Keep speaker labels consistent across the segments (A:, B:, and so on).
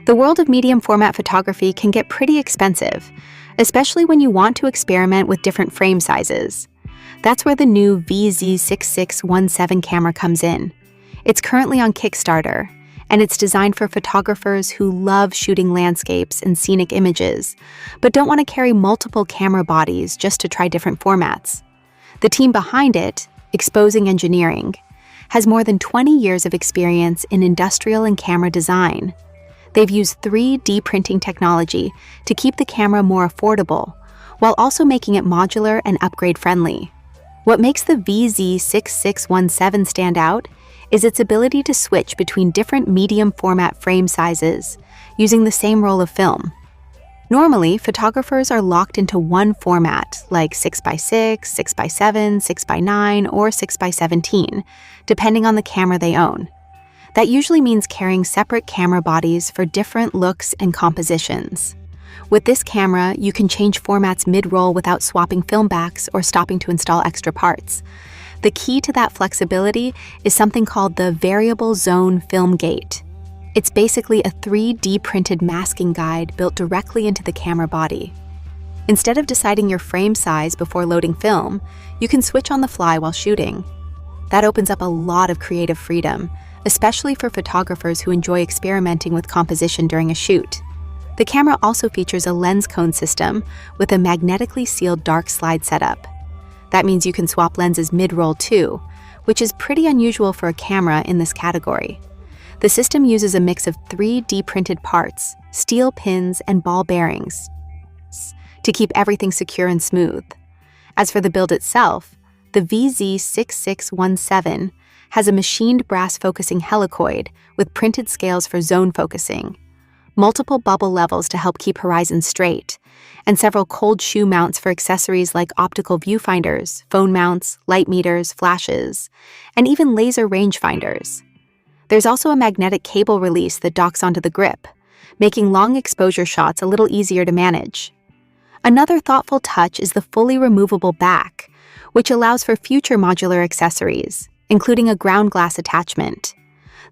A: The world of medium format photography can get pretty expensive, especially when you want to experiment with different frame sizes. That's where the new VZ-6617 camera comes in. It's currently on Kickstarter, and it's designed for photographers who love shooting landscapes and scenic images, but don't want to carry multiple camera bodies just to try different formats. The team behind it, Exposing Engineering, has more than 20 years of experience in industrial and camera design. They've used 3D printing technology to keep the camera more affordable, while also making it modular and upgrade-friendly. What makes the VZ-6617 stand out is its ability to switch between different medium format frame sizes using the same roll of film. Normally, photographers are locked into one format, like 6x6, 6x7, 6x9, or 6x17, depending on the camera they own. That usually means carrying separate camera bodies for different looks and compositions. With this camera, you can change formats mid-roll without swapping film backs or stopping to install extra parts. The key to that flexibility is something called the Variable Zone Film Gate. It's basically a 3D printed masking guide built directly into the camera body. Instead of deciding your frame size before loading film, you can switch on the fly while shooting. That opens up a lot of creative freedom, especially for photographers who enjoy experimenting with composition during a shoot. The camera also features a lens cone system with a magnetically sealed dark slide setup. That means you can swap lenses mid-roll too, which is pretty unusual for a camera in this category. The system uses a mix of 3D printed parts, steel pins, and ball bearings to keep everything secure and smooth. As for the build itself, the VZ-6617 has a machined brass focusing helicoid with printed scales for zone focusing, multiple bubble levels to help keep horizons straight, and several cold shoe mounts for accessories like optical viewfinders, phone mounts, light meters, flashes, and even laser rangefinders. There's also a magnetic cable release that docks onto the grip, making long exposure shots a little easier to manage. Another thoughtful touch is the fully removable back, which allows for future modular accessories, including a ground glass attachment.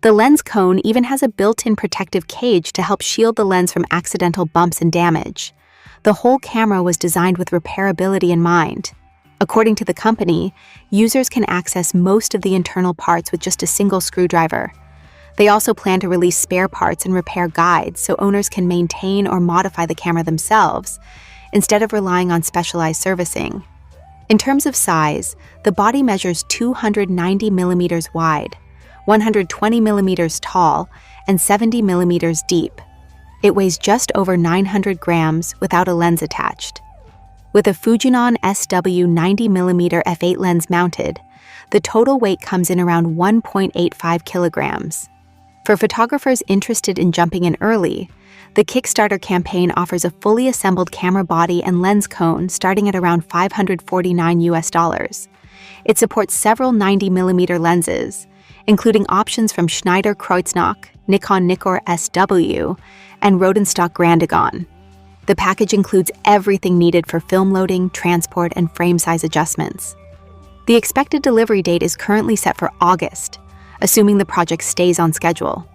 A: The lens cone even has a built-in protective cage to help shield the lens from accidental bumps and damage. The whole camera was designed with repairability in mind. According to the company, users can access most of the internal parts with just a single screwdriver. They also plan to release spare parts and repair guides so owners can maintain or modify the camera themselves, instead of relying on specialized servicing. In terms of size, the body measures 290 millimeters wide, 120 millimeters tall, and 70 millimeters deep. It weighs just over 900 grams without a lens attached. With a Fujinon SW 90mm f8 lens mounted, the total weight comes in around 1.85 kilograms. For photographers interested in jumping in early, the Kickstarter campaign offers a fully assembled camera body and lens cone starting at around $549. It supports several 90mm lenses, including options from Schneider Kreuznach, Nikon Nikkor SW, and Rodenstock Grandigon. The package includes everything needed for film loading, transport, and frame size adjustments. The expected delivery date is currently set for August, assuming the project stays on schedule.